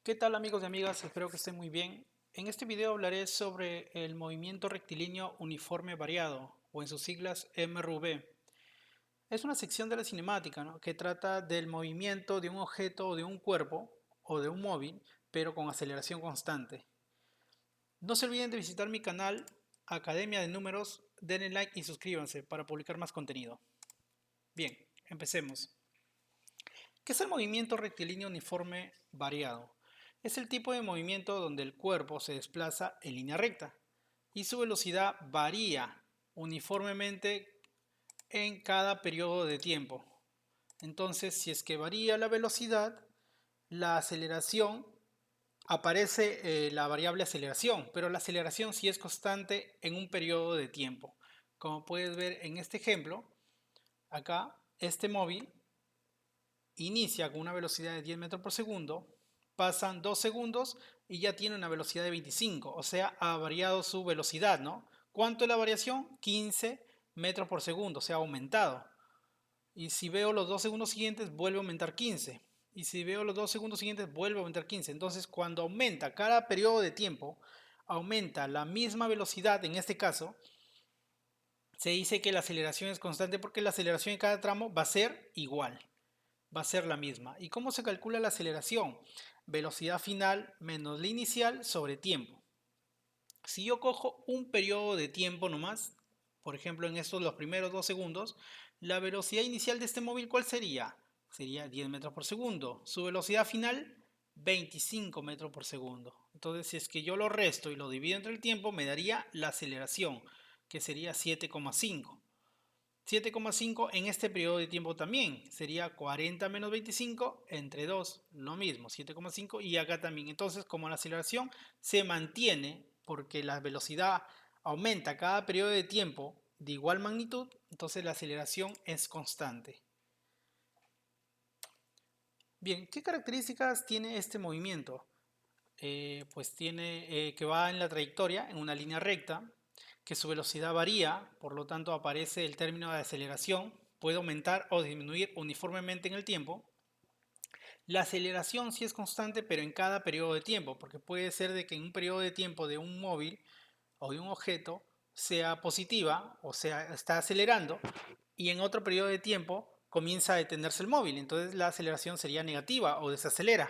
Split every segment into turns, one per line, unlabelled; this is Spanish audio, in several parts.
¿Qué tal amigos y amigas? Espero que estén muy bien. En este video hablaré sobre el movimiento rectilíneo uniforme variado, o en sus siglas MRV. Es una sección de la cinemática, ¿no?, que trata del movimiento de un objeto o de un cuerpo o de un móvil, pero con aceleración constante. No se olviden de visitar mi canal Academia de Números, denle like y suscríbanse para publicar más contenido. Bien, empecemos. ¿Qué es el movimiento rectilíneo uniforme variado? Es el tipo de movimiento donde el cuerpo se desplaza en línea recta y su velocidad varía uniformemente en cada periodo de tiempo. Entonces, si es que varía la velocidad, la aceleración, aparece la variable aceleración, pero la aceleración sí es constante en un periodo de tiempo. Como puedes ver en este ejemplo, acá, este móvil inicia con una velocidad de 10 metros por segundo, pasan 2 segundos y ya tiene una velocidad de 25, o sea, ha variado su velocidad, ¿no? ¿Cuánto es la variación? 15 metros por segundo, o sea, ha aumentado. Y si veo los 2 segundos siguientes, vuelve a aumentar 15. Y si veo los 2 segundos siguientes, vuelve a aumentar 15. Entonces, cuando aumenta cada periodo de tiempo, aumenta la misma velocidad, en este caso, se dice que la aceleración es constante porque la aceleración en cada tramo va a ser igual, va a ser la misma. ¿Y cómo se calcula la aceleración? Velocidad final menos la inicial sobre tiempo. Si yo cojo un periodo de tiempo nomás, por ejemplo en estos los primeros 2 segundos, la velocidad inicial de este móvil, ¿cuál sería? Sería 10 metros por segundo. Su velocidad final, 25 metros por segundo. Entonces, si es que yo lo resto y lo divido entre el tiempo, me daría la aceleración, que sería 7,5. 7,5 en este periodo de tiempo también. Sería 40 menos 25 entre 2. Lo mismo, 7,5 y acá también. Entonces, como la aceleración se mantiene porque la velocidad aumenta cada periodo de tiempo de igual magnitud, entonces la aceleración es constante. Bien, ¿qué características tiene este movimiento? Pues tiene que va en la trayectoria, en una línea recta, que su velocidad varía, por lo tanto aparece el término de aceleración, puede aumentar o disminuir uniformemente en el tiempo. La aceleración sí es constante, pero en cada periodo de tiempo, porque puede ser de que en un periodo de tiempo de un móvil o de un objeto sea positiva, o sea, está acelerando, y en otro periodo de tiempo comienza a detenerse el móvil, entonces la aceleración sería negativa o desacelera,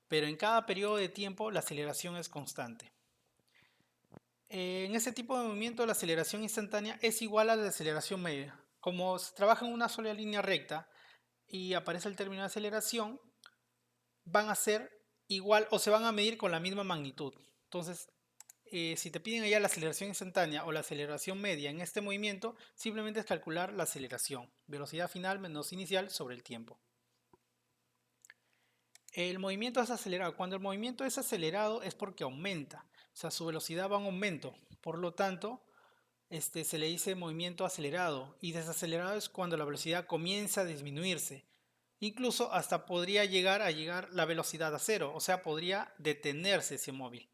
pero en cada periodo de tiempo la aceleración es constante. En este tipo de movimiento la aceleración instantánea es igual a la aceleración media. Como se trabaja en una sola línea recta y aparece el término de aceleración, van a ser igual o se van a medir con la misma magnitud. Entonces, si te piden allá la aceleración instantánea o la aceleración media en este movimiento, simplemente es calcular la aceleración, velocidad final menos inicial sobre el tiempo. El movimiento es acelerado. Cuando el movimiento es acelerado es porque aumenta, o sea, su velocidad va en aumento. Por lo tanto, se le dice movimiento acelerado, y desacelerado es cuando la velocidad comienza a disminuirse. Incluso hasta podría llegar la velocidad a cero, o sea, podría detenerse ese móvil.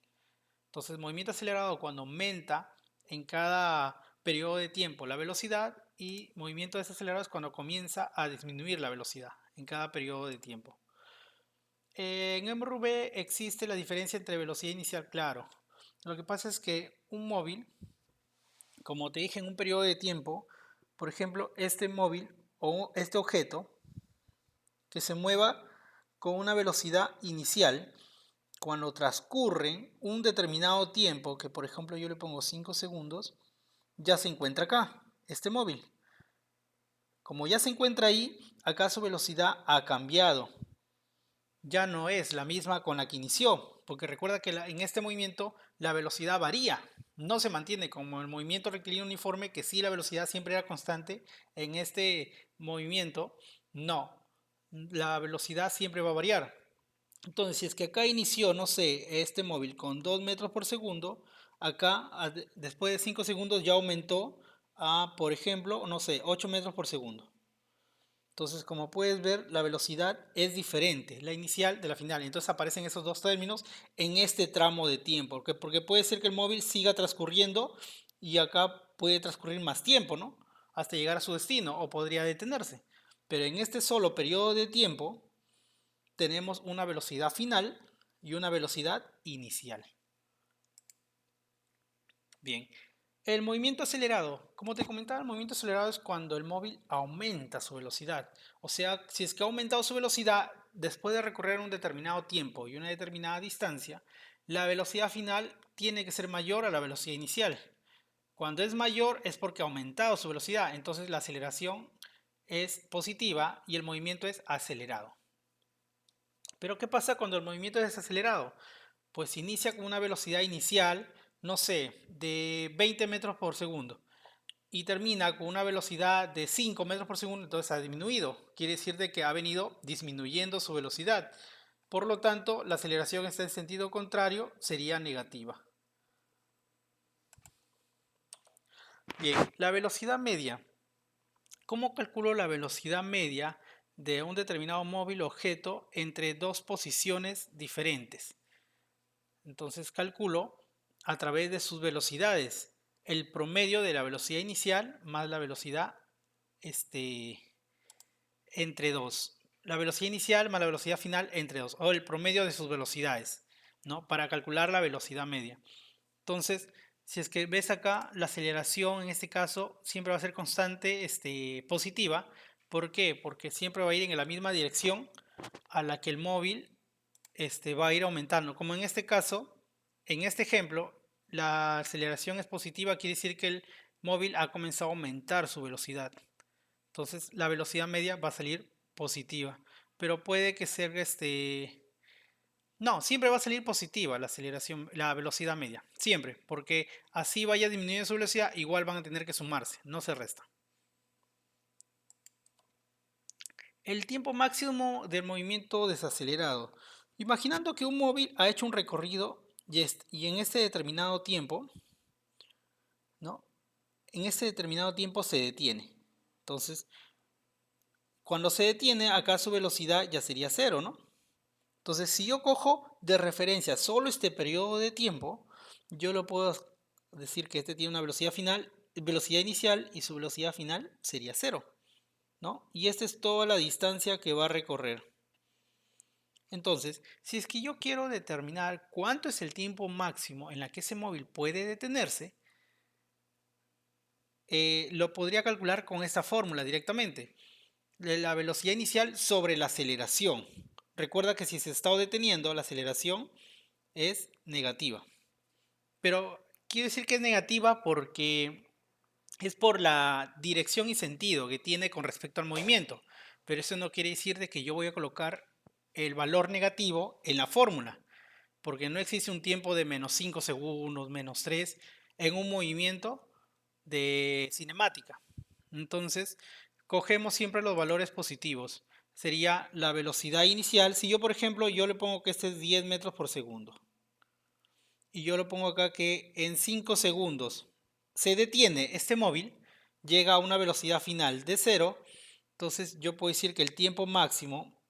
Entonces, movimiento acelerado cuando aumenta en cada periodo de tiempo la velocidad, y movimiento desacelerado es cuando comienza a disminuir la velocidad en cada periodo de tiempo. En MRV existe la diferencia entre velocidad inicial, claro. Lo que pasa es que un móvil, como te dije, en un periodo de tiempo, por ejemplo, este móvil o este objeto que se mueva con una velocidad inicial, cuando transcurre un determinado tiempo, que por ejemplo yo le pongo 5 segundos, ya se encuentra acá, este móvil. Como ya se encuentra ahí, acá su velocidad ha cambiado. Ya no es la misma con la que inició, porque recuerda que en este movimiento la velocidad varía, no se mantiene como el movimiento rectilíneo uniforme, que sí la velocidad siempre era constante. En este movimiento no, la velocidad siempre va a variar. Entonces, si es que acá inició, no sé, este móvil con 2 metros por segundo, acá después de 5 segundos ya aumentó a, por ejemplo, no sé, 8 metros por segundo. Entonces, como puedes ver, la velocidad es diferente, la inicial de la final. Entonces aparecen esos dos términos en este tramo de tiempo. Porque puede ser que el móvil siga transcurriendo y acá puede transcurrir más tiempo, ¿no? Hasta llegar a su destino, o podría detenerse. Pero en este solo periodo de tiempo tenemos una velocidad final y una velocidad inicial. Bien, el movimiento acelerado. Como te comentaba, el movimiento acelerado es cuando el móvil aumenta su velocidad. O sea, si es que ha aumentado su velocidad después de recorrer un determinado tiempo y una determinada distancia, la velocidad final tiene que ser mayor a la velocidad inicial. Cuando es mayor es porque ha aumentado su velocidad, entonces la aceleración es positiva y el movimiento es acelerado. Pero ¿qué pasa cuando el movimiento es desacelerado? Pues inicia con una velocidad inicial, no sé, de 20 metros por segundo y termina con una velocidad de 5 metros por segundo, entonces ha disminuido. Quiere decir de que ha venido disminuyendo su velocidad. Por lo tanto, la aceleración está en sentido contrario, sería negativa. Bien, la velocidad media. ¿Cómo calculo la velocidad media de un determinado móvil objeto entre dos posiciones diferentes? Entonces calculo a través de sus velocidades el promedio de la velocidad inicial más la velocidad entre dos. La velocidad inicial más la velocidad final entre dos, o el promedio de sus velocidades, ¿no? Para calcular la velocidad media. Entonces, si es que ves acá, la aceleración en este caso siempre va a ser constante, positiva. ¿Por qué? Porque siempre va a ir en la misma dirección a la que el móvil va a ir aumentando. Como en este caso, en este ejemplo, la aceleración es positiva, quiere decir que el móvil ha comenzado a aumentar su velocidad. Entonces, la velocidad media va a salir positiva. Pero puede que sea no, siempre va a salir positiva la aceleración, la velocidad media, siempre, porque así vaya disminuyendo su velocidad, igual van a tener que sumarse, no se resta. El tiempo máximo del movimiento desacelerado. Imaginando que un móvil ha hecho un recorrido y en este determinado tiempo, ¿no? En ese determinado tiempo se detiene. Entonces, cuando se detiene, acá su velocidad ya sería cero, ¿no? Entonces, si yo cojo de referencia solo este periodo de tiempo, yo lo puedo decir que este tiene una velocidad final, velocidad inicial y su velocidad final sería cero, ¿no? Y esta es toda la distancia que va a recorrer. Entonces, si es que yo quiero determinar cuánto es el tiempo máximo en la que ese móvil puede detenerse, lo podría calcular con esta fórmula directamente. La velocidad inicial sobre la aceleración. Recuerda que si se está deteniendo, la aceleración es negativa. Pero quiero decir que es negativa porque es por la dirección y sentido que tiene con respecto al movimiento. Pero eso no quiere decir de que yo voy a colocar el valor negativo en la fórmula, porque no existe un tiempo de menos 5 segundos, menos 3 en un movimiento de cinemática. Entonces, cogemos siempre los valores positivos. Sería la velocidad inicial. Si yo, por ejemplo, yo le pongo que este es 10 metros por segundo. Y yo lo pongo acá que en 5 segundos se detiene este móvil, llega a una velocidad final de 0. Entonces yo puedo decir que el tiempo máximo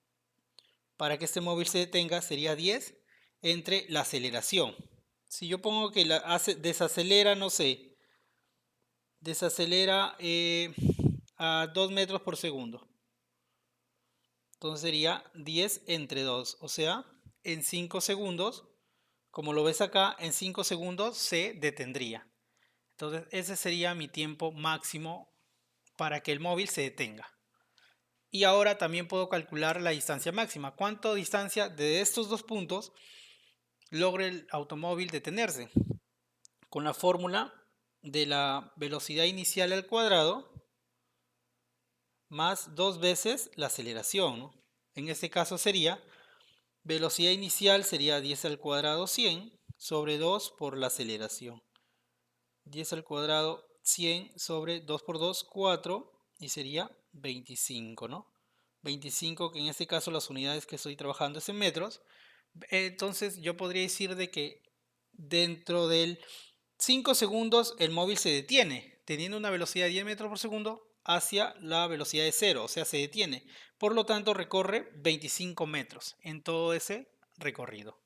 para que este móvil se detenga sería 10 entre la aceleración. Si yo pongo que desacelera, no sé, desacelera a 2 metros por segundo. Entonces sería 10 entre 2, o sea, en 5 segundos, como lo ves acá, en 5 segundos se detendría. Entonces ese sería mi tiempo máximo para que el móvil se detenga. Y ahora también puedo calcular la distancia máxima. ¿Cuánto distancia de estos dos puntos logra el automóvil detenerse? Con la fórmula de la velocidad inicial al cuadrado más 2 veces la aceleración, ¿no? En este caso sería velocidad inicial sería 10 al cuadrado 100 sobre 2 por la aceleración. 10 al cuadrado 100 sobre 2 por 2, 4 y sería 25, ¿no? 25 que en este caso las unidades que estoy trabajando es en metros. Entonces yo podría decir de que dentro del 5 segundos el móvil se detiene, teniendo una velocidad de 10 metros por segundo hacia la velocidad de 0, o sea, se detiene. Por lo tanto, recorre 25 metros en todo ese recorrido.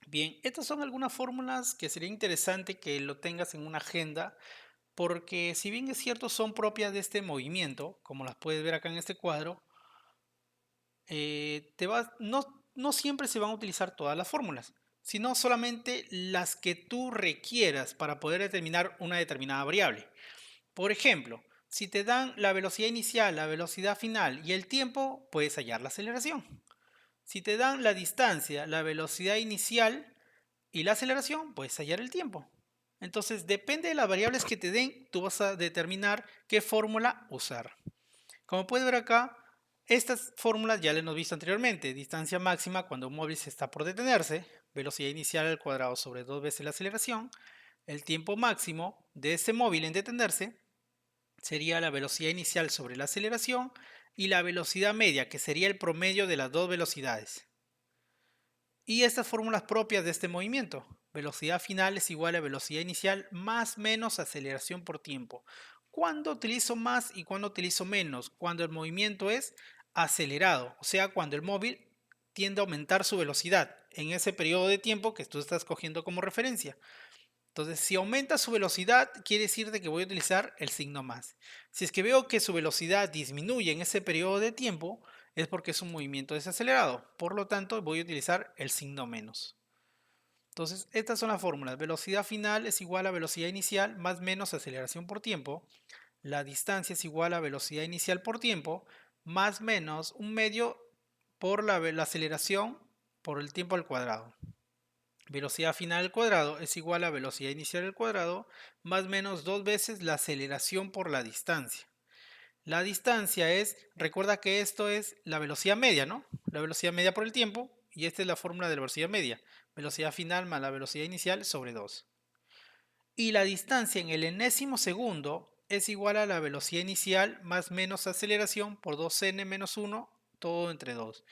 Bien, estas son algunas fórmulas que sería interesante que lo tengas en una agenda, porque si bien es cierto son propias de este movimiento, como las puedes ver acá en este cuadro, no siempre se van a utilizar todas las fórmulas, sino solamente las que tú requieras para poder determinar una determinada variable. Por ejemplo, si te dan la velocidad inicial, la velocidad final y el tiempo, puedes hallar la aceleración. Si te dan la distancia, la velocidad inicial y la aceleración, puedes hallar el tiempo. Entonces, depende de las variables que te den, tú vas a determinar qué fórmula usar. Como puedes ver acá, estas fórmulas ya las hemos visto anteriormente. Distancia máxima cuando un móvil se está por detenerse, velocidad inicial al cuadrado sobre 2 veces la aceleración. El tiempo máximo de ese móvil en detenerse sería la velocidad inicial sobre la aceleración y la velocidad media, que sería el promedio de las dos velocidades. Y estas fórmulas propias de este movimiento. Velocidad final es igual a velocidad inicial más menos aceleración por tiempo. ¿Cuándo utilizo más y cuándo utilizo menos? Cuando el movimiento es acelerado, o sea, cuando el móvil tiende a aumentar su velocidad en ese periodo de tiempo que tú estás cogiendo como referencia. Entonces, si aumenta su velocidad, quiere decir de que voy a utilizar el signo más. Si es que veo que su velocidad disminuye en ese periodo de tiempo, es porque es un movimiento desacelerado. Por lo tanto, voy a utilizar el signo menos. Entonces, estas son las fórmulas. Velocidad final es igual a velocidad inicial más menos aceleración por tiempo. La distancia es igual a velocidad inicial por tiempo más menos un medio por la aceleración por el tiempo al cuadrado. Velocidad final al cuadrado es igual a velocidad inicial al cuadrado más menos 2 veces la aceleración por la distancia. La distancia es, recuerda que esto es la velocidad media, ¿no? La velocidad media por el tiempo, y esta es la fórmula de la velocidad media. Velocidad final más la velocidad inicial sobre 2. Y la distancia en el enésimo segundo es igual a la velocidad inicial más menos aceleración por 2n menos 1, todo entre 2.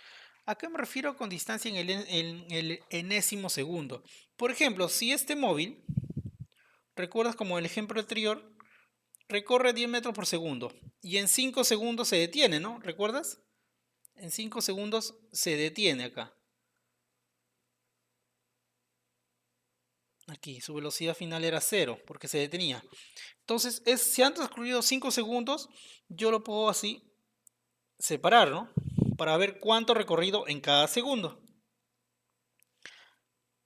¿A qué me refiero con distancia en el enésimo segundo? Por ejemplo, si este móvil, recuerdas como el ejemplo anterior, recorre 10 metros por segundo y en 5 segundos se detiene, ¿no? ¿Recuerdas? En 5 segundos se detiene acá. Aquí su velocidad final era 0 porque se detenía. Entonces, si han transcurrido 5 segundos, yo lo puedo así separar, ¿no? Para ver cuánto recorrido en cada segundo.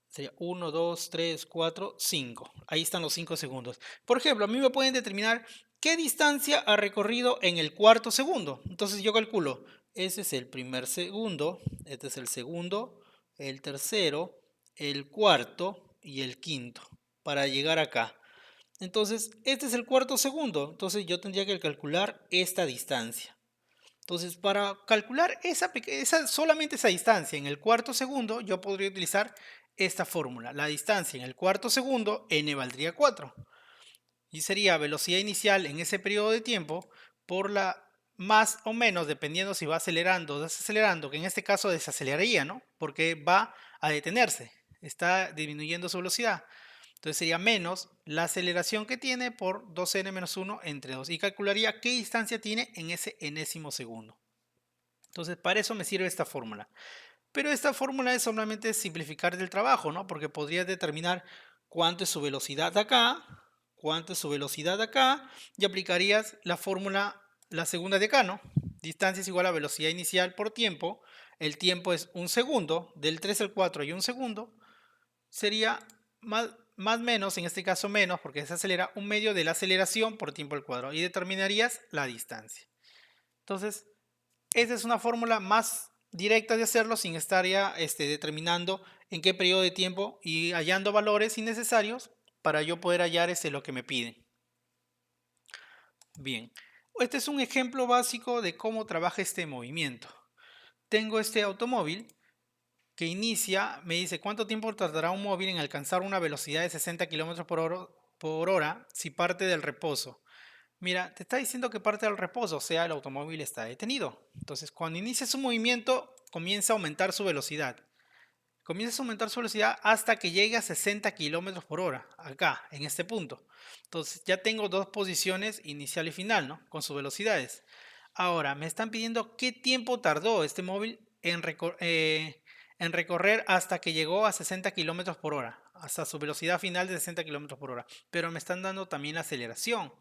Sería 1, 2, 3, 4, 5. Ahí están los 5 segundos. Por ejemplo, a mí me pueden determinar qué distancia ha recorrido en el cuarto segundo. Entonces yo calculo, ese es el primer segundo, este es el segundo, el tercero, el cuarto y el quinto, para llegar acá. Entonces, este es el cuarto segundo. Entonces yo tendría que calcular esta distancia. Entonces, para calcular solamente esa distancia en el cuarto segundo, yo podría utilizar esta fórmula. La distancia en el cuarto segundo, n valdría 4. Y sería velocidad inicial en ese periodo de tiempo por la más o menos, dependiendo si va acelerando o desacelerando, que en este caso desaceleraría, ¿no? Porque va a detenerse, está disminuyendo su velocidad. Entonces sería menos la aceleración que tiene por 2n menos 1 entre 2. Y calcularía qué distancia tiene en ese enésimo segundo. Entonces para eso me sirve esta fórmula. Pero esta fórmula es solamente simplificar el trabajo, ¿no? Porque podrías determinar cuánto es su velocidad acá, cuánto es su velocidad acá, y aplicarías la fórmula, la segunda de acá, ¿no? Distancia es igual a velocidad inicial por tiempo. El tiempo es un segundo, del 3 al 4 y un segundo. Sería más menos, en este caso menos, porque se acelera un medio de la aceleración por tiempo al cuadrado. Y determinarías la distancia. Entonces, esta es una fórmula más directa de hacerlo sin estar ya determinando en qué periodo de tiempo y hallando valores innecesarios para yo poder hallar lo que me piden. Bien, este es un ejemplo básico de cómo trabaja este movimiento. Tengo este automóvil que inicia, me dice cuánto tiempo tardará un móvil en alcanzar una velocidad de 60 km por hora si parte del reposo. Mira, te está diciendo que parte del reposo, o sea, el automóvil está detenido. Entonces, cuando inicia su movimiento, comienza a aumentar su velocidad. Comienza a aumentar su velocidad hasta que llegue a 60 km por hora, acá, en este punto. Entonces, ya tengo dos posiciones, inicial y final, ¿no? Con sus velocidades. Ahora, me están pidiendo qué tiempo tardó este móvil en recorrer hasta que llegó a 60 km por hora, hasta su velocidad final de 60 km por hora. Pero me están dando también la aceleración.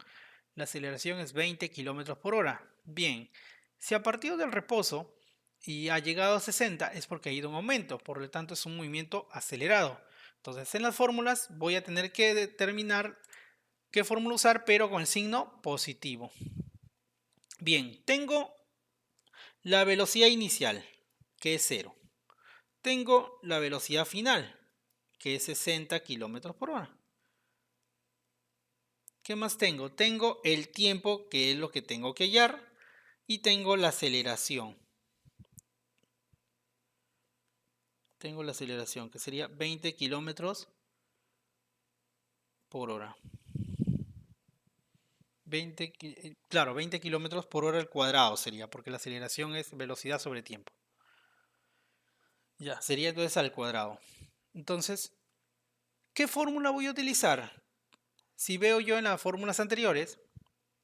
La aceleración es 20 km por hora. Bien, si a partir del reposo y ha llegado a 60 es porque ha ido en aumento, por lo tanto es un movimiento acelerado. Entonces en las fórmulas voy a tener que determinar qué fórmula usar, pero con el signo positivo. Bien, tengo la velocidad inicial, que es 0. Tengo la velocidad final, que es 60 kilómetros por hora. ¿Qué más tengo? Tengo el tiempo, que es lo que tengo que hallar, y tengo la aceleración. Tengo la aceleración, que sería 20 kilómetros por hora. 20 kilómetros por hora al cuadrado sería, porque la aceleración es velocidad sobre tiempo. Ya, sería entonces al cuadrado. Entonces, ¿qué fórmula voy a utilizar? Si veo yo en las fórmulas anteriores,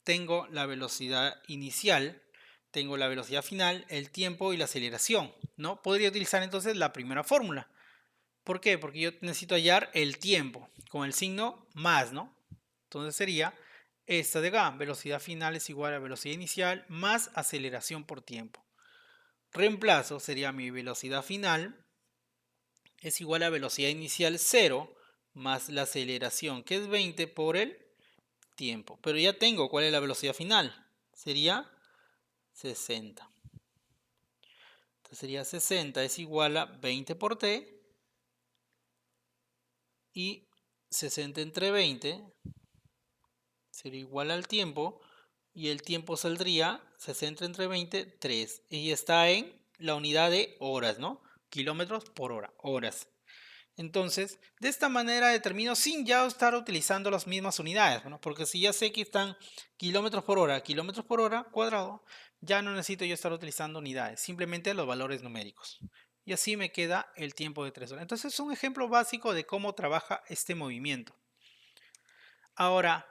tengo la velocidad inicial, tengo la velocidad final, el tiempo y la aceleración, ¿no? Podría utilizar entonces la primera fórmula. ¿Por qué? Porque yo necesito hallar el tiempo con el signo más, ¿no? Entonces sería esta de acá, velocidad final es igual a velocidad inicial más aceleración por tiempo. Reemplazo sería mi velocidad final es igual a velocidad inicial 0 más la aceleración, que es 20 por el tiempo. Pero ya tengo cuál es la velocidad final. Sería 60. Entonces sería 60 es igual a 20 por t y 60 entre 20 sería igual al tiempo y el tiempo saldría 60 entre 20, 3. Y está en la unidad de horas, ¿no? Kilómetros por hora, horas. Entonces, de esta manera determino sin ya estar utilizando las mismas unidades, ¿no? Porque si ya sé que están kilómetros por hora cuadrado, ya no necesito yo estar utilizando unidades, simplemente los valores numéricos. Y así me queda el tiempo de 3 horas. Entonces es un ejemplo básico de cómo trabaja este movimiento. Ahora,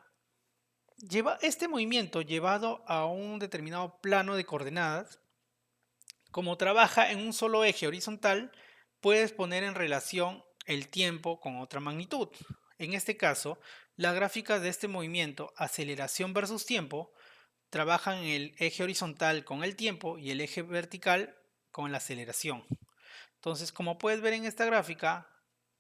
este movimiento llevado a un determinado plano de coordenadas, como trabaja en un solo eje horizontal, puedes poner en relación el tiempo con otra magnitud. En este caso, las gráficas de este movimiento, aceleración versus tiempo, trabajan en el eje horizontal con el tiempo y el eje vertical con la aceleración. Entonces, como puedes ver en esta gráfica,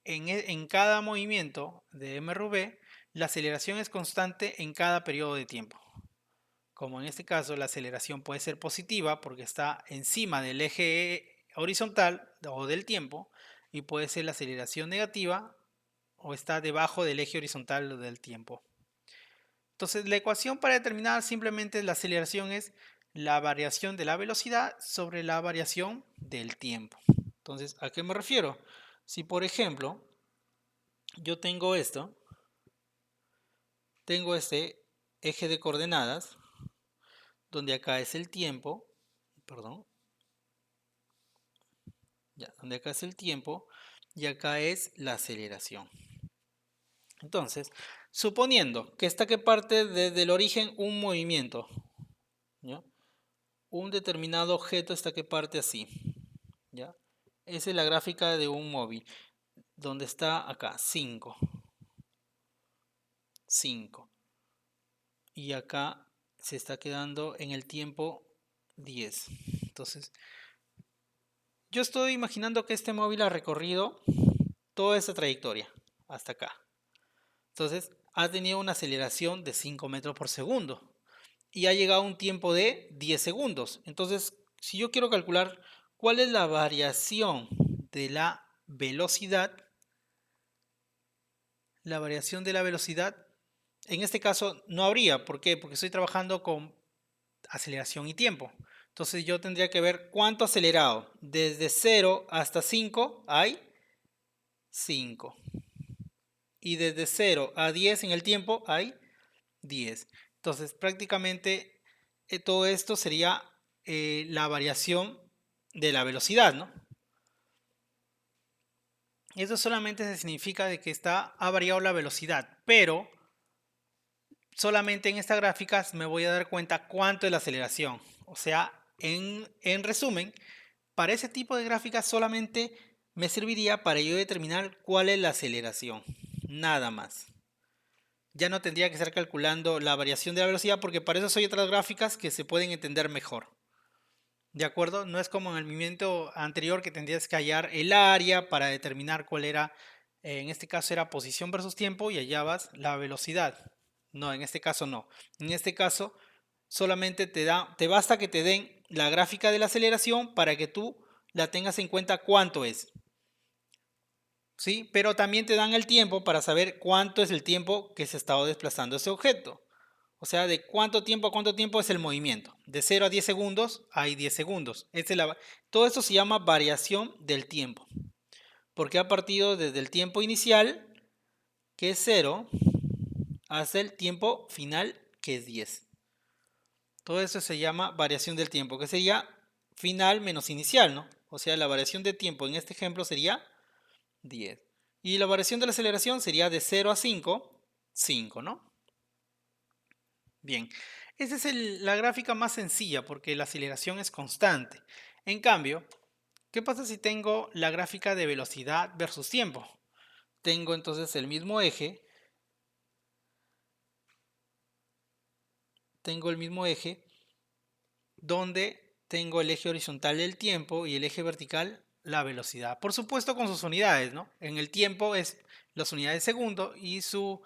en cada movimiento de MRV, la aceleración es constante en cada periodo de tiempo. Como en este caso la aceleración puede ser positiva porque está encima del eje horizontal o del tiempo, y puede ser la aceleración negativa o está debajo del eje horizontal o del tiempo. Entonces la ecuación para determinar simplemente la aceleración es la variación de la velocidad sobre la variación del tiempo. Entonces, ¿a qué me refiero? Si por ejemplo yo tengo tengo este eje de coordenadas, donde acá es el tiempo, perdón, ya, donde acá es el tiempo y acá es la aceleración. Entonces, suponiendo que esta que parte desde el origen un movimiento, ¿ya? Un determinado objeto está que parte así, ¿ya? Esa es la gráfica de un móvil, donde está acá 5, 5. Y acá se está quedando en el tiempo 10. Entonces, yo estoy imaginando que este móvil ha recorrido toda esta trayectoria hasta acá. Entonces, ha tenido una aceleración de 5 metros por segundo y ha llegado a un tiempo de 10 segundos. Entonces, si yo quiero calcular cuál es la variación de la variación de la velocidad, en este caso no habría. ¿Por qué? Porque estoy trabajando con aceleración y tiempo. Entonces yo tendría que ver cuánto acelerado. Desde 0 hasta 5 hay 5. Y desde 0 a 10 en el tiempo hay 10. Entonces prácticamente todo esto sería la variación de la velocidad, ¿no? Eso solamente se significa de que ha variado la velocidad, pero solamente en esta gráfica me voy a dar cuenta cuánto es la aceleración. O sea, en resumen, para ese tipo de gráficas solamente me serviría para yo determinar cuál es la aceleración. Nada más. Ya no tendría que estar calculando la variación de la velocidad porque para eso hay otras gráficas que se pueden entender mejor. ¿De acuerdo? No es como en el movimiento anterior que tendrías que hallar el área para determinar cuál era, en este caso era posición versus tiempo y hallabas la velocidad. No, en este caso no. En este caso solamente te basta que te den la gráfica de la aceleración para que tú la tengas en cuenta cuánto es. ¿Sí? Pero también te dan el tiempo para saber cuánto es el tiempo que se ha estado desplazando ese objeto. O sea, de cuánto tiempo a cuánto tiempo es el movimiento. De 0 a 10 segundos hay 10 segundos. Todo esto se llama variación del tiempo. Porque ha partido desde el tiempo inicial, que es 0, hasta el tiempo final, que es 10. Todo eso se llama variación del tiempo, que sería final menos inicial, ¿no? O sea, la variación de tiempo en este ejemplo sería 10. Y la variación de la aceleración sería de 0 a 5, 5, ¿no? Bien, esa es la gráfica más sencilla porque la aceleración es constante. En cambio, ¿qué pasa si tengo la gráfica de velocidad versus tiempo? Tengo entonces el mismo eje, donde tengo el eje horizontal del tiempo y el eje vertical la velocidad. Por supuesto con sus unidades, ¿no? En el tiempo es las unidades de segundo y su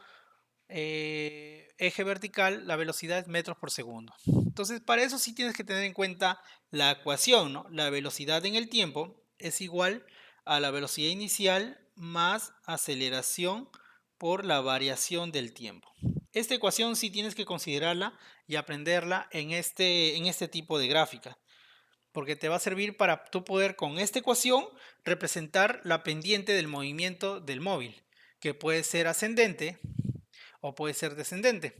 eje vertical, la velocidad es metros por segundo. Entonces, para eso sí tienes que tener en cuenta la ecuación, ¿no? La velocidad en el tiempo es igual a la velocidad inicial más aceleración por la variación del tiempo. Esta ecuación sí tienes que considerarla y aprenderla en este tipo de gráfica, porque te va a servir para tú poder con esta ecuación representar la pendiente del movimiento del móvil, que puede ser ascendente o puede ser descendente.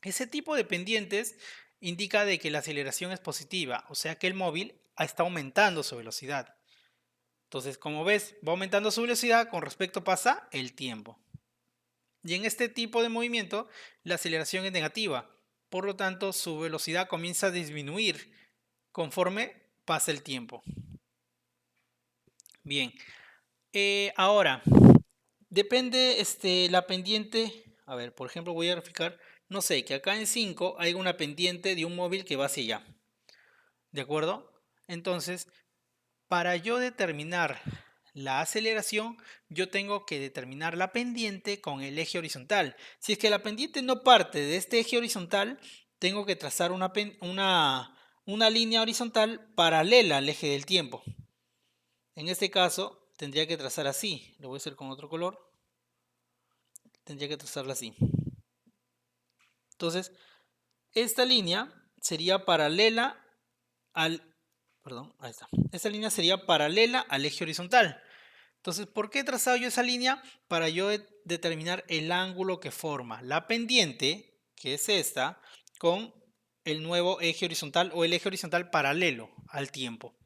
Ese tipo de pendientes indica de que la aceleración es positiva, o sea que el móvil está aumentando su velocidad. Entonces, como ves, va aumentando su velocidad, con respecto pasa el tiempo. Y en este tipo de movimiento, la aceleración es negativa, por lo tanto, su velocidad comienza a disminuir conforme pasa el tiempo. Bien, ahora, depende la pendiente. A ver, por ejemplo, voy a graficar, no sé, que acá en 5 hay una pendiente de un móvil que va hacia allá. ¿De acuerdo? Entonces, para yo determinar la aceleración, yo tengo que determinar la pendiente con el eje horizontal. Si es que la pendiente no parte de este eje horizontal, tengo que trazar una línea horizontal paralela al eje del tiempo. En este caso, tendría que trazar así. Lo voy a hacer con otro color. Tendría que trazarla así. Entonces, esta línea sería paralela al... Perdón, ahí está. Esta línea sería paralela al eje horizontal. Entonces, ¿por qué he trazado yo esa línea? Para yo determinar el ángulo que forma la pendiente, que es esta, con el nuevo eje horizontal o el eje horizontal paralelo al tiempo.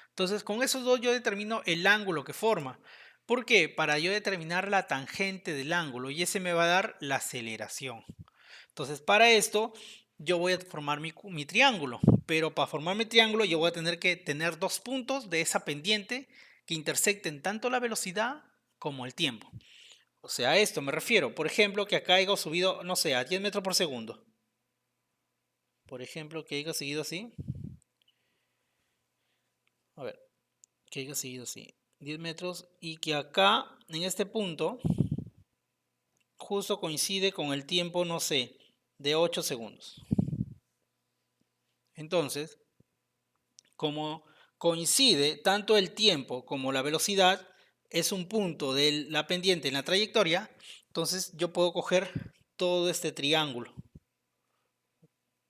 Entonces, con esos dos yo determino el ángulo que forma. ¿Por qué? Para yo determinar la tangente del ángulo y ese me va a dar la aceleración. Entonces, para esto yo voy a formar mi triángulo, pero para formar mi triángulo yo voy a tener que tener dos puntos de esa pendiente que intersecten tanto la velocidad como el tiempo. O sea, a esto me refiero. Por ejemplo, que acá haya subido, no sé, a 10 metros por segundo. Por ejemplo, que haya seguido así. A ver, que haya seguido así. 10 metros y que acá, en este punto, justo coincide con el tiempo, no sé, de 8 segundos. Entonces, como coincide tanto el tiempo como la velocidad, es un punto de la pendiente en la trayectoria, entonces yo puedo coger todo este triángulo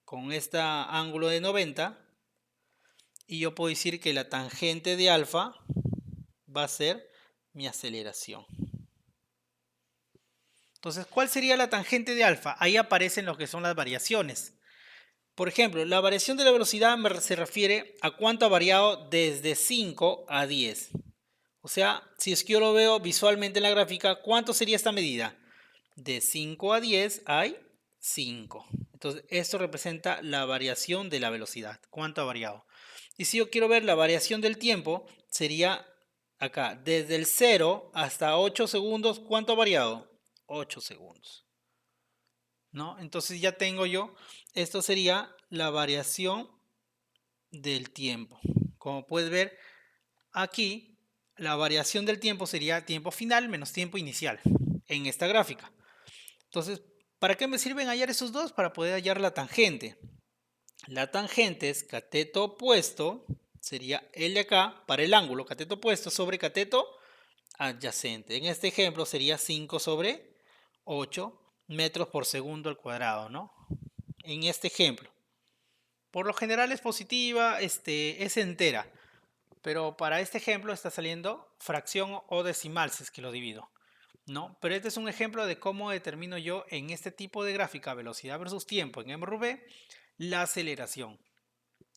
con este ángulo de 90 y yo puedo decir que la tangente de alfa va a ser mi aceleración. Entonces, ¿cuál sería la tangente de alfa? Ahí aparecen lo que son las variaciones. Por ejemplo, la variación de la velocidad se refiere a cuánto ha variado desde 5 a 10. O sea, si es que yo lo veo visualmente en la gráfica, ¿cuánto sería esta medida? De 5 a 10 hay 5. Entonces, esto representa la variación de la velocidad. ¿Cuánto ha variado? Y si yo quiero ver la variación del tiempo, sería acá, desde el 0 hasta 8 segundos, ¿cuánto ha variado? 8 segundos. ¿No? Entonces ya tengo yo, esto sería la variación del tiempo. Como puedes ver aquí, la variación del tiempo sería tiempo final menos tiempo inicial en esta gráfica. Entonces, ¿para qué me sirven hallar esos dos? Para poder hallar la tangente. La tangente es cateto opuesto, sería L de acá, para el ángulo, cateto opuesto sobre cateto adyacente. En este ejemplo sería 5 sobre 8 metros por segundo al cuadrado, ¿no? En este ejemplo. Por lo general es positiva, es entera, pero para este ejemplo está saliendo fracción o decimal si es que lo divido, ¿no? Pero este es un ejemplo de cómo determino yo en este tipo de gráfica, velocidad versus tiempo en MRV, la aceleración.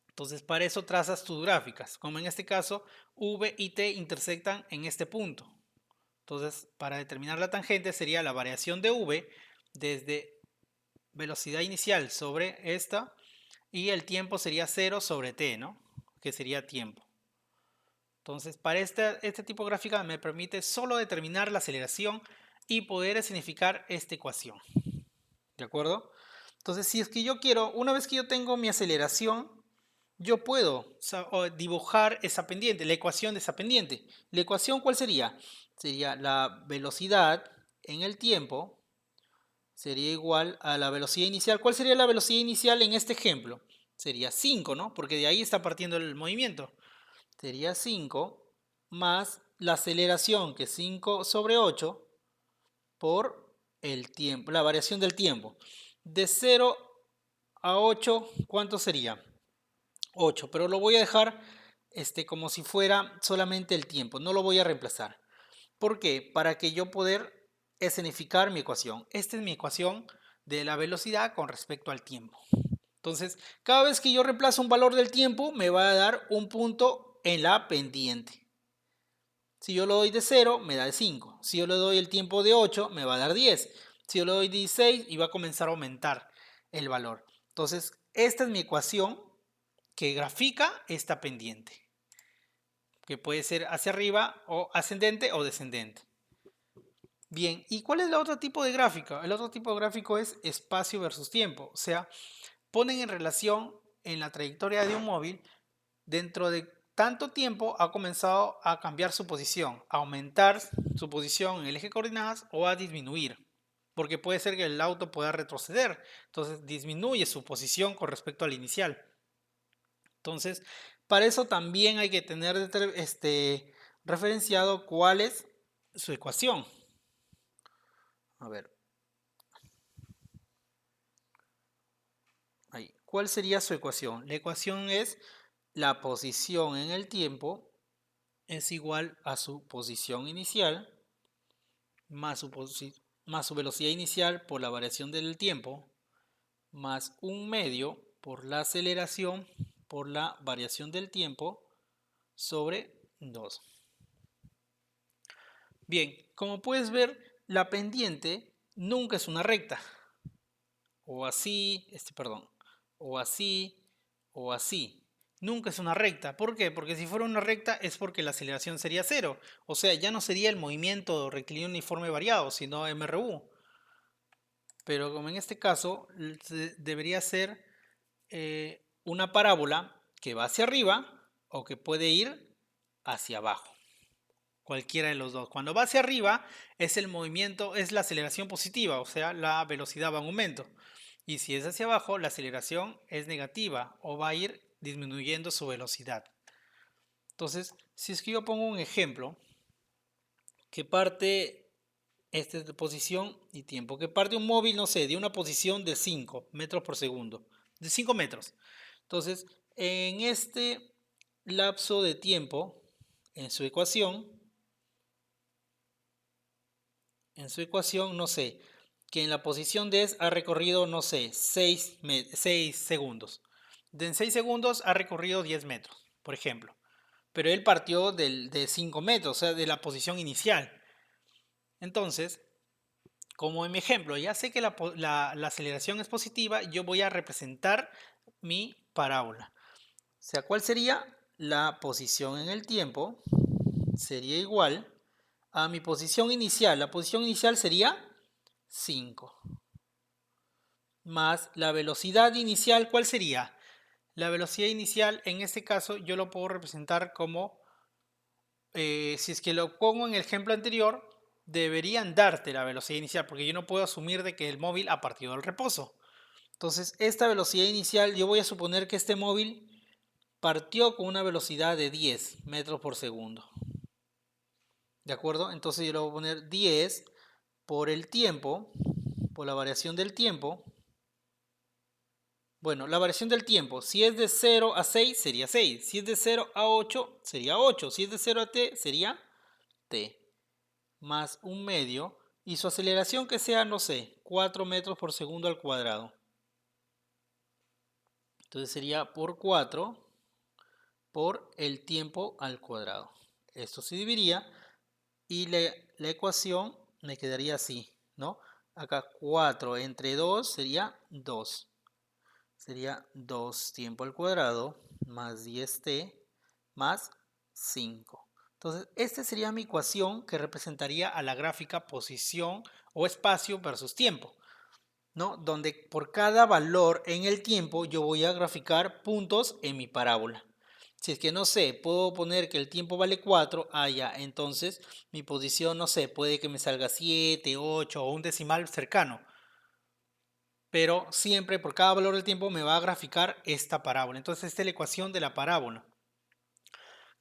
Entonces, para eso trazas tus gráficas, como en este caso, V y T intersectan en este punto. Entonces, para determinar la tangente sería la variación de V desde velocidad inicial sobre esta y el tiempo sería 0 sobre T, ¿no? Que sería tiempo. Entonces, para este tipo de gráfica me permite solo determinar la aceleración y poder significar esta ecuación. ¿De acuerdo? Entonces, si es que yo quiero, una vez que yo tengo mi aceleración, yo puedo dibujar esa pendiente, la ecuación de esa pendiente. ¿La ecuación cuál sería? Sería la velocidad en el tiempo, sería igual a la velocidad inicial. ¿Cuál sería la velocidad inicial en este ejemplo? Sería 5, ¿no? Porque de ahí está partiendo el movimiento. Sería 5 más la aceleración, que es 5 sobre 8, por el tiempo, la variación del tiempo. De 0 a 8, ¿cuánto sería? 8, pero lo voy a dejar como si fuera solamente el tiempo, no lo voy a reemplazar. ¿Por qué? Para que yo poder escenificar mi ecuación. Esta es mi ecuación de la velocidad con respecto al tiempo. Entonces, cada vez que yo reemplazo un valor del tiempo, me va a dar un punto en la pendiente. Si yo lo doy de 0, me da de 5. Si yo le doy el tiempo de 8, me va a dar 10. Si yo le doy 16, y va a comenzar a aumentar el valor. Entonces, esta es mi ecuación que grafica esta pendiente, que puede ser hacia arriba o ascendente o descendente. Bien, ¿y cuál es el otro tipo de gráfica? El otro tipo de gráfico es espacio versus tiempo, o sea, ponen en relación en la trayectoria de un móvil, dentro de tanto tiempo ha comenzado a cambiar su posición, a aumentar su posición en el eje de coordenadas o a disminuir, porque puede ser que el auto pueda retroceder, entonces disminuye su posición con respecto al inicial. Entonces, para eso también hay que tener referenciado cuál es su ecuación. A ver. Ahí. ¿Cuál sería su ecuación? La ecuación es la posición en el tiempo es igual a su posición inicial más su velocidad inicial por la variación del tiempo más un medio por la aceleración por la variación del tiempo sobre 2. Bien, como puedes ver, la pendiente nunca es una recta. O así, perdón, o así, o así. Nunca es una recta. ¿Por qué? Porque si fuera una recta es porque la aceleración sería cero. O sea, ya no sería el movimiento rectilíneo uniforme variado, sino MRU. Pero como en este caso debería ser una parábola que va hacia arriba o que puede ir hacia abajo. Cualquiera de los dos. Cuando va hacia arriba es el movimiento, es la aceleración positiva, o sea, la velocidad va en aumento. Y si es hacia abajo, la aceleración es negativa o va a ir disminuyendo su velocidad. Entonces, si es que yo pongo un ejemplo que parte, esta es de posición y tiempo, que parte un móvil, no sé, de una posición de 5 metros por segundo, de 5 metros. Entonces, en este lapso de tiempo, en su ecuación, no sé, que en la posición D ha recorrido, no sé, 6 segundos. En 6 segundos ha recorrido 10 metros, por ejemplo. Pero él partió de 5 metros, o sea, de la posición inicial. Entonces, como en mi ejemplo, ya sé que la aceleración es positiva, yo voy a representar mi parábola. O sea, ¿cuál sería? La posición en el tiempo sería igual a mi posición inicial. La posición inicial sería 5. Más la velocidad inicial, ¿cuál sería? La velocidad inicial, en este caso, yo lo puedo representar como, si es que lo pongo en el ejemplo anterior, deberían darte la velocidad inicial, porque yo no puedo asumir de que el móvil ha partido del reposo. Entonces, esta velocidad inicial, yo voy a suponer que este móvil partió con una velocidad de 10 metros por segundo. ¿De acuerdo? Entonces yo le voy a poner 10 por el tiempo, por la variación del tiempo. Bueno, la variación del tiempo, si es de 0 a 6 sería 6, si es de 0 a 8 sería 8, si es de 0 a t sería t, más un medio, y su aceleración que sea, no sé, 4 metros por segundo al cuadrado. Entonces sería por 4 por el tiempo al cuadrado. Esto se dividiría y la ecuación me quedaría así, ¿no? Acá 4 entre 2 sería 2. Sería 2 tiempo al cuadrado más 10t más 5. Entonces, esta sería mi ecuación que representaría a la gráfica posición o espacio versus tiempo, ¿no? Donde por cada valor en el tiempo yo voy a graficar puntos en mi parábola. Si es que no sé, puedo poner que el tiempo vale 4, ya, entonces mi posición, no sé, puede que me salga 7, 8 o un decimal cercano. Pero siempre por cada valor del tiempo me va a graficar esta parábola. Entonces esta es la ecuación de la parábola.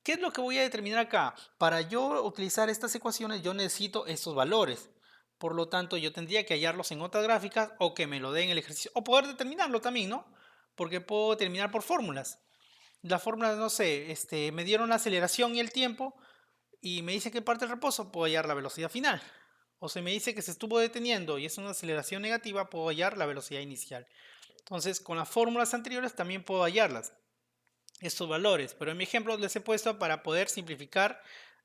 ¿Qué es lo que voy a determinar acá? Para yo utilizar estas ecuaciones yo necesito estos valores. Por lo tanto, yo tendría que hallarlos en otras gráficas o que me lo den el ejercicio. O poder determinarlo también, ¿no? Porque puedo determinar por fórmulas. Las fórmulas, no sé, me dieron la aceleración y el tiempo y me dice que parte el reposo, puedo hallar la velocidad final. O se me dice que se estuvo deteniendo y es una aceleración negativa, puedo hallar la velocidad inicial. Entonces, con las fórmulas anteriores también puedo hallarlas, estos valores, pero en mi ejemplo les he puesto para poder simplificar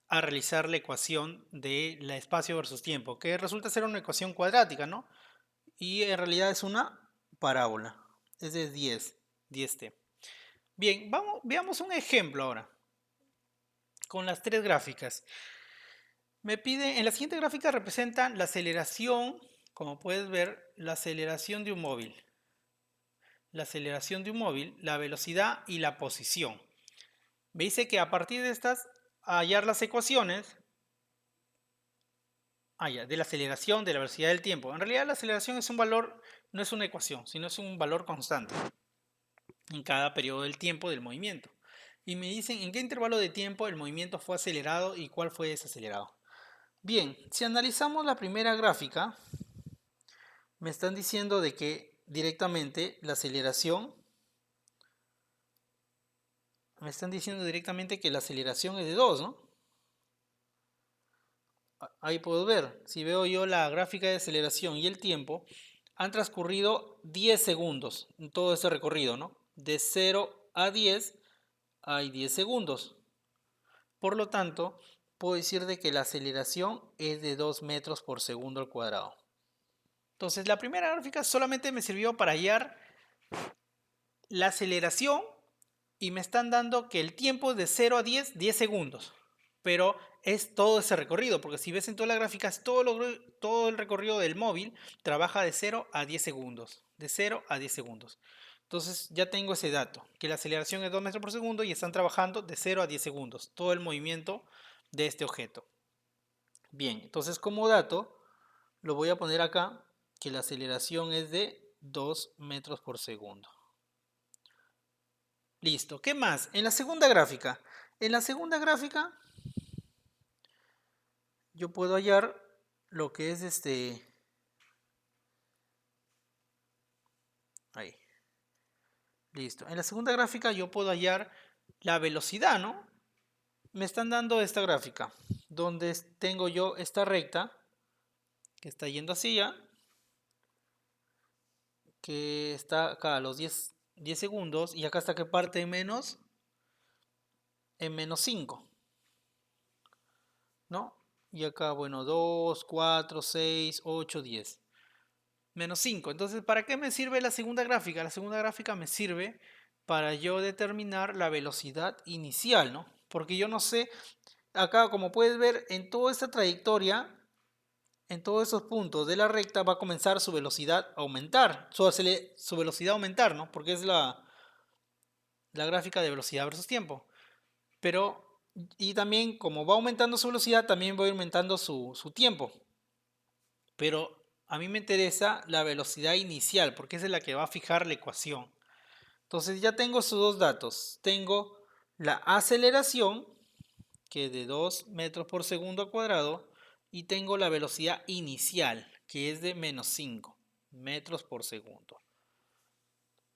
a realizar la ecuación de la espacio versus tiempo, que resulta ser una ecuación cuadrática, ¿no? Y en realidad es una parábola, es de 10t. Bien, veamos un ejemplo ahora, con las tres gráficas. Me pide, en la siguiente gráfica representan la aceleración, como puedes ver, la aceleración de un móvil. La aceleración de un móvil, la velocidad y la posición. Me dice que a partir de estas, hallar las ecuaciones de la aceleración, de la velocidad del tiempo. En realidad la aceleración es un valor, no es una ecuación, sino es un valor constante en cada periodo del tiempo del movimiento. Y me dicen en qué intervalo de tiempo el movimiento fue acelerado y cuál fue desacelerado. Bien, si analizamos la primera gráfica, me están diciendo de que directamente la aceleración, me están diciendo directamente que la aceleración es de 2, ¿no? Ahí puedo ver, si veo yo la gráfica de aceleración y el tiempo, han transcurrido 10 segundos en todo este recorrido, ¿no? De 0 a 10 hay 10 segundos. Por lo tanto, puedo decir de que la aceleración es de 2 metros por segundo al cuadrado. Entonces, la primera gráfica solamente me sirvió para hallar la aceleración y me están dando que el tiempo es de 0 a 10 segundos. Pero es todo ese recorrido, porque si ves en todas las gráficas, todo el recorrido del móvil trabaja de 0 a 10 segundos. De 0 a 10 segundos. Entonces ya tengo ese dato, que la aceleración es 2 metros por segundo y están trabajando de 0 a 10 segundos, todo el movimiento de este objeto. Bien, entonces como dato, lo voy a poner acá, que la aceleración es de 2 metros por segundo. Listo, ¿qué más? En la segunda gráfica. En la segunda gráfica yo puedo hallar lo que es ahí. Listo. En la segunda gráfica yo puedo hallar la velocidad, ¿no? Me están dando esta gráfica, donde tengo yo esta recta que está yendo así ya, que está acá a los 10 segundos y acá está que parte en menos 5, ¿no? Y acá, bueno, 2, 4, 6, 8, 10. Menos 5. Entonces, ¿para qué me sirve la segunda gráfica? La segunda gráfica me sirve para yo determinar la velocidad inicial, ¿no? Porque yo no sé, acá como puedes ver, en toda esta trayectoria, en todos esos puntos de la recta va a comenzar su velocidad a aumentar, su velocidad a aumentar, ¿no? Porque es la gráfica de velocidad versus tiempo. Pero, y también como va aumentando su velocidad, también voy aumentando su tiempo. Pero a mí me interesa la velocidad inicial, porque esa es la que va a fijar la ecuación. Entonces ya tengo sus dos datos. Tengo la aceleración, que es de 2 metros por segundo al cuadrado, y tengo la velocidad inicial, que es de menos 5 metros por segundo.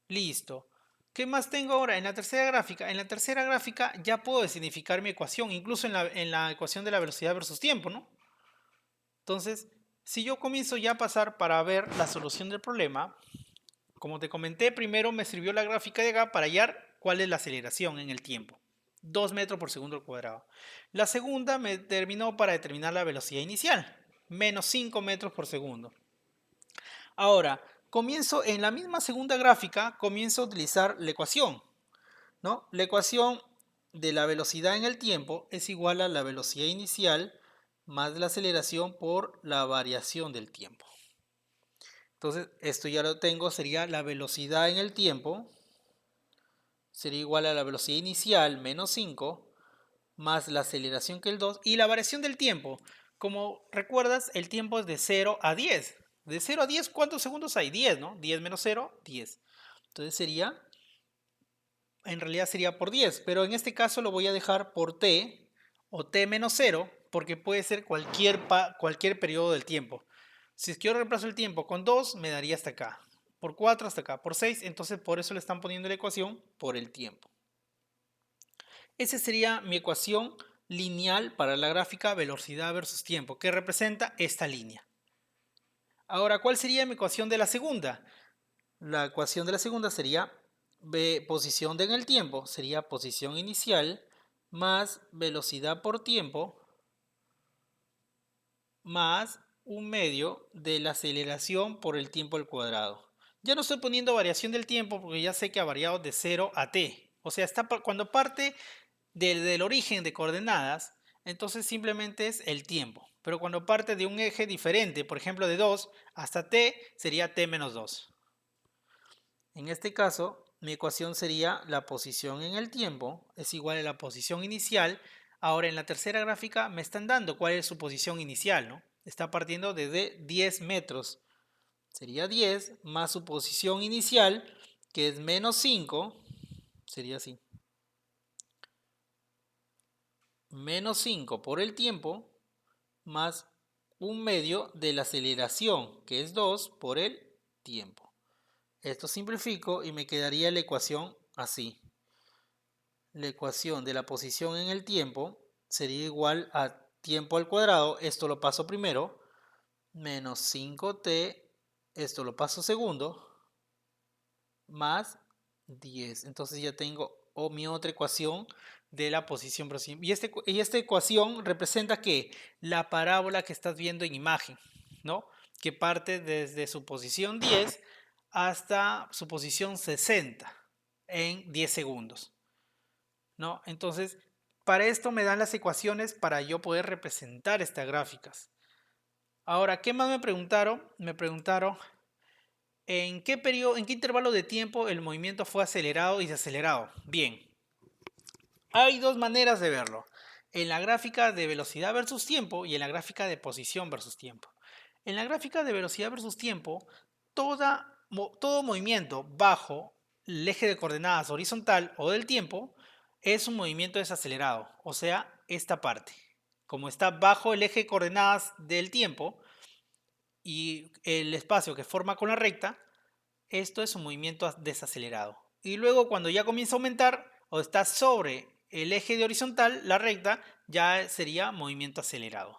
Listo. ¿Qué más tengo ahora? En la tercera gráfica. En la tercera gráfica ya puedo significar mi ecuación, incluso en la ecuación de la velocidad versus tiempo, ¿no? Entonces, si yo comienzo ya a pasar para ver la solución del problema, como te comenté, primero me sirvió la gráfica de acá para hallar cuál es la aceleración en el tiempo. 2 metros por segundo al cuadrado. La segunda me terminó para determinar la velocidad inicial, menos 5 metros por segundo. Ahora, comienzo en la misma segunda gráfica, comienzo a utilizar la ecuación, ¿no? La ecuación de la velocidad en el tiempo es igual a la velocidad inicial más la aceleración por la variación del tiempo. Entonces, esto ya lo tengo, sería la velocidad en el tiempo, sería igual a la velocidad inicial menos 5 más la aceleración que el 2 y la variación del tiempo. Como recuerdas, el tiempo es de 0 a 10. De 0 a 10, ¿cuántos segundos hay? 10, ¿no? 10 menos 0, 10. Entonces sería, en realidad sería por 10, pero en este caso lo voy a dejar por t o t menos 0, porque puede ser cualquier periodo del tiempo. Si es que yo reemplazo el tiempo con 2, me daría hasta acá. Por 4 hasta acá. Por 6, entonces por eso le están poniendo la ecuación por el tiempo. Esa sería mi ecuación lineal para la gráfica velocidad versus tiempo, que representa esta línea. Ahora, ¿cuál sería mi ecuación de la segunda? La ecuación de la segunda sería posición en el tiempo, sería posición inicial más velocidad por tiempo más un medio de la aceleración por el tiempo al cuadrado. Ya no estoy poniendo variación del tiempo porque ya sé que ha variado de 0 a t. O sea, cuando parte del origen de coordenadas, entonces simplemente es el tiempo. Pero cuando parte de un eje diferente, por ejemplo de 2 hasta t, sería t menos 2. En este caso, mi ecuación sería la posición en el tiempo es igual a la posición inicial. Ahora en la tercera gráfica me están dando cuál es su posición inicial, ¿no? Está partiendo desde 10 metros. Sería 10 más su posición inicial, que es menos 5, sería así. Menos 5 por el tiempo, más un medio de la aceleración, que es 2 por el tiempo. Esto simplifico y me quedaría la ecuación así. La ecuación de la posición en el tiempo sería igual a tiempo al cuadrado, esto lo paso primero, menos 5t, esto lo paso segundo, más 10. Entonces ya tengo mi otra ecuación de la posición por tiempo. Y esta ecuación representa que la parábola que estás viendo en imagen, ¿no? Que parte desde su posición 10 hasta su posición 60 en 10 segundos. ¿No? Entonces, para esto me dan las ecuaciones para yo poder representar estas gráficas. Ahora, ¿qué más me preguntaron? Me preguntaron en qué intervalo de tiempo el movimiento fue acelerado y desacelerado. Bien, hay dos maneras de verlo. En la gráfica de velocidad versus tiempo y en la gráfica de posición versus tiempo. En la gráfica de velocidad versus tiempo, todo movimiento bajo el eje de coordenadas horizontal o del tiempo es un movimiento desacelerado, o sea, esta parte. Como está bajo el eje de coordenadas del tiempo y el espacio que forma con la recta, esto es un movimiento desacelerado. Y luego cuando ya comienza a aumentar o está sobre el eje de horizontal, la recta, ya sería movimiento acelerado.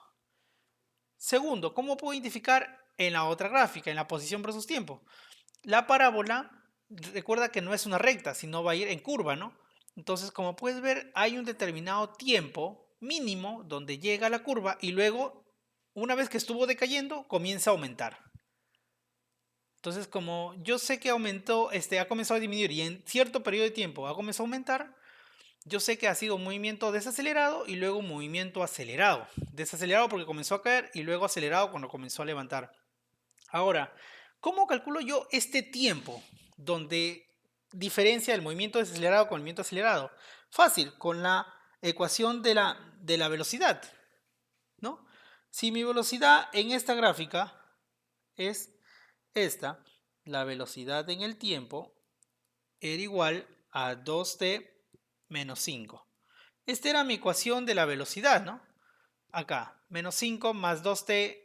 Segundo, ¿cómo puedo identificar en la otra gráfica, en la posición versus tiempo? La parábola, recuerda que no es una recta, sino va a ir en curva, ¿no? Entonces, como puedes ver, hay un determinado tiempo mínimo donde llega la curva y luego, una vez que estuvo decayendo, comienza a aumentar. Entonces, como yo sé que ha comenzado a disminuir y en cierto periodo de tiempo ha comenzado a aumentar, yo sé que ha sido un movimiento desacelerado y luego un movimiento acelerado. Desacelerado porque comenzó a caer y luego acelerado cuando comenzó a levantar. Ahora, ¿cómo calculo yo este tiempo donde diferencia el movimiento desacelerado con el movimiento acelerado? Fácil, con la ecuación de la velocidad, ¿no? Si mi velocidad en esta gráfica es esta, la velocidad en el tiempo era igual a 2t menos 5. Esta era mi ecuación de la velocidad, ¿no? Acá, menos 5 más 2t,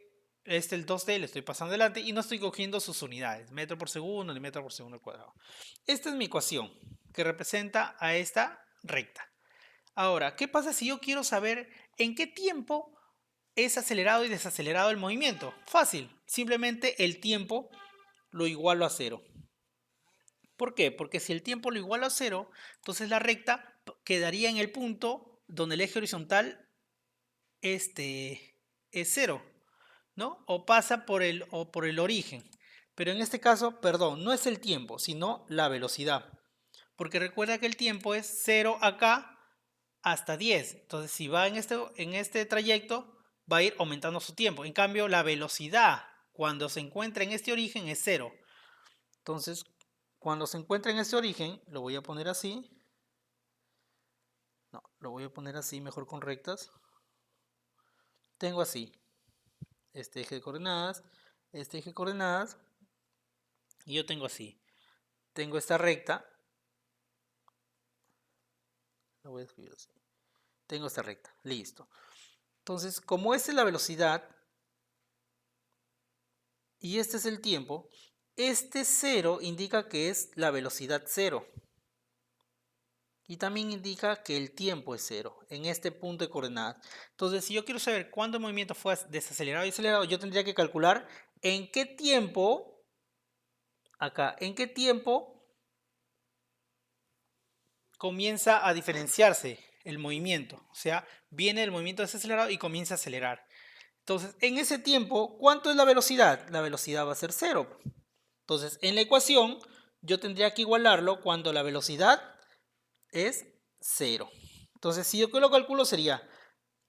el 2t le estoy pasando adelante y no estoy cogiendo sus unidades, metro por segundo ni metro por segundo al cuadrado. Esta es mi ecuación que representa a esta recta. Ahora, ¿qué pasa si yo quiero saber en qué tiempo es acelerado y desacelerado el movimiento? Fácil, simplemente el tiempo lo igualo a cero. ¿Por qué? Porque si el tiempo lo igualo a cero, entonces la recta quedaría en el punto donde el eje horizontal es cero, ¿no? O pasa por el origen. Pero en este caso, perdón, no es el tiempo, sino la velocidad. Porque recuerda que el tiempo es 0 acá hasta 10. Entonces, si va en este trayecto, va a ir aumentando su tiempo. En cambio, la velocidad cuando se encuentra en este origen es 0. Entonces, cuando se encuentra en este origen, lo voy a poner así. No, lo voy a poner así, mejor con rectas. Tengo así, este eje de coordenadas, este eje de coordenadas, y yo tengo así. Tengo esta recta, la voy a escribir así. Tengo esta recta, listo. Entonces, como esta es la velocidad y este es el tiempo, este 0 indica que es la velocidad 0. Y también indica que el tiempo es 0 en este punto de coordenadas. Entonces, si yo quiero saber cuándo el movimiento fue desacelerado y acelerado, yo tendría que calcular en qué tiempo, acá, en qué tiempo comienza a diferenciarse el movimiento. O sea, viene el movimiento desacelerado y comienza a acelerar. Entonces, en ese tiempo, ¿cuánto es la velocidad? La velocidad va a ser 0. Entonces, en la ecuación, yo tendría que igualarlo cuando la velocidad es 0. Entonces, si yo lo calculo, sería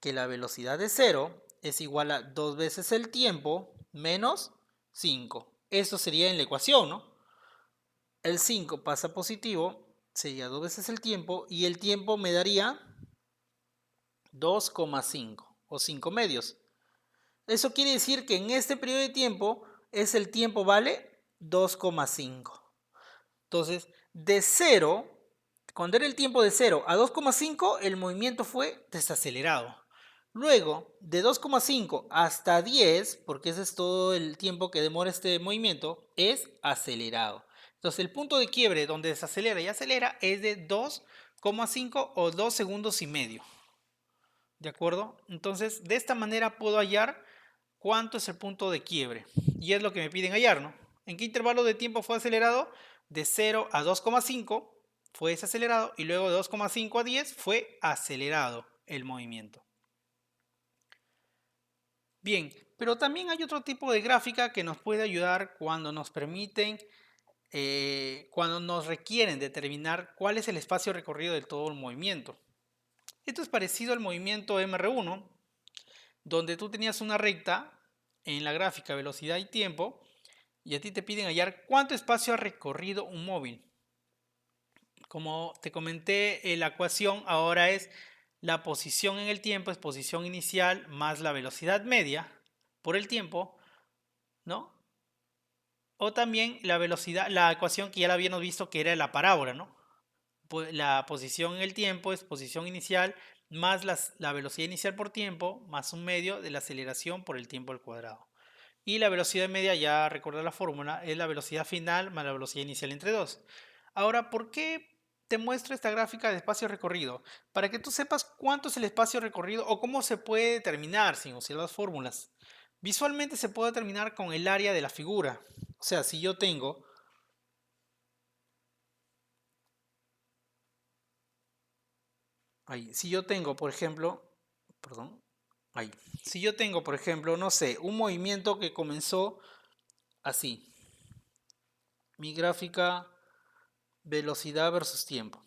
que la velocidad de 0 es igual a 2 veces el tiempo menos 5. Eso sería en la ecuación, ¿no? El 5 pasa positivo, sería 2 veces el tiempo, y el tiempo me daría 2,5 o 5 medios. Eso quiere decir que en este periodo de tiempo el tiempo vale 2,5. Entonces, de 0, cuando era el tiempo de 0 a 2,5, el movimiento fue desacelerado. Luego, de 2,5 hasta 10, porque ese es todo el tiempo que demora este movimiento, es acelerado. Entonces, el punto de quiebre donde desacelera y acelera es de 2,5 o 2 segundos y medio. ¿De acuerdo? Entonces, de esta manera puedo hallar cuánto es el punto de quiebre. Y es lo que me piden hallar, ¿no? ¿En qué intervalo de tiempo fue acelerado? De 0 a 2,5 fue desacelerado y luego de 2,5 a 10 fue acelerado el movimiento. Bien, pero también hay otro tipo de gráfica que nos puede ayudar cuando nos permiten, cuando nos requieren determinar cuál es el espacio recorrido de todo el movimiento. Esto es parecido al movimiento MR1, donde tú tenías una recta en la gráfica velocidad y tiempo, y a ti te piden hallar cuánto espacio ha recorrido un móvil. Como te comenté, la ecuación ahora es la posición en el tiempo, es posición inicial más la velocidad media por el tiempo, ¿no? O también la velocidad, la ecuación que ya la habíamos visto que era la parábola, ¿no? La posición en el tiempo es posición inicial más la velocidad inicial por tiempo más un medio de la aceleración por el tiempo al cuadrado. Y la velocidad media, ya recuerda la fórmula, es la velocidad final más la velocidad inicial entre 2. Ahora, ¿por qué te muestro esta gráfica de espacio recorrido? Para que tú sepas cuánto es el espacio recorrido o cómo se puede determinar sin usar las fórmulas. Visualmente se puede determinar con el área de la figura. O sea, si yo tengo ahí, si yo tengo, por ejemplo, perdón, ahí. Si yo tengo, por ejemplo, no sé, un movimiento que comenzó así. Mi gráfica velocidad versus tiempo.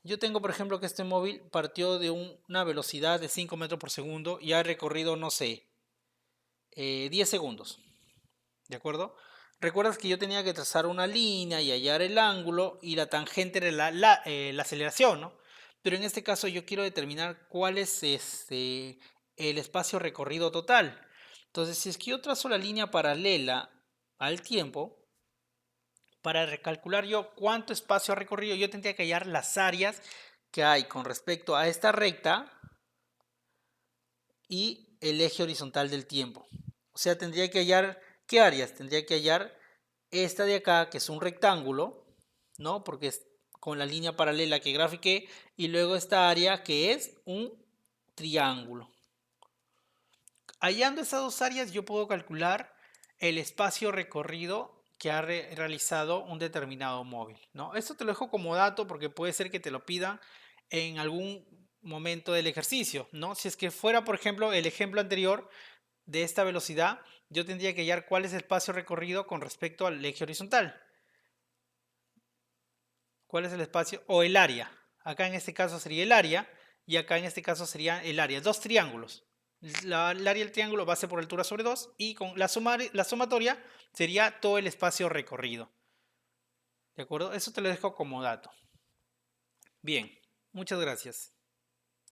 Yo tengo, por ejemplo, que este móvil partió de una velocidad de 5 metros por segundo y ha recorrido, no sé, 10 segundos. ¿De acuerdo? Recuerdas que yo tenía que trazar una línea y hallar el ángulo y la tangente era la aceleración, ¿no? Pero en este caso yo quiero determinar cuál es el espacio recorrido total. Entonces, si es que yo trazo la línea paralela al tiempo, para recalcular yo cuánto espacio ha recorrido, yo tendría que hallar las áreas que hay con respecto a esta recta y el eje horizontal del tiempo. O sea, tendría que hallar, ¿qué áreas? Tendría que hallar esta de acá, que es un rectángulo, ¿no? Porque es con la línea paralela que grafiqué, y luego esta área que es un triángulo. Hallando esas dos áreas, yo puedo calcular el espacio recorrido que ha realizado un determinado móvil, ¿no? Esto te lo dejo como dato porque puede ser que te lo pidan en algún momento del ejercicio, ¿no? Si es que fuera, por ejemplo, el ejemplo anterior de esta velocidad, yo tendría que hallar cuál es el espacio recorrido con respecto al eje horizontal. ¿Cuál es el espacio? O el área. Acá en este caso sería el área y acá en este caso sería el área. Dos triángulos. El área del triángulo va a ser por altura sobre 2 y con la sumatoria sería todo el espacio recorrido. ¿De acuerdo? Eso te lo dejo como dato. Bien, muchas gracias.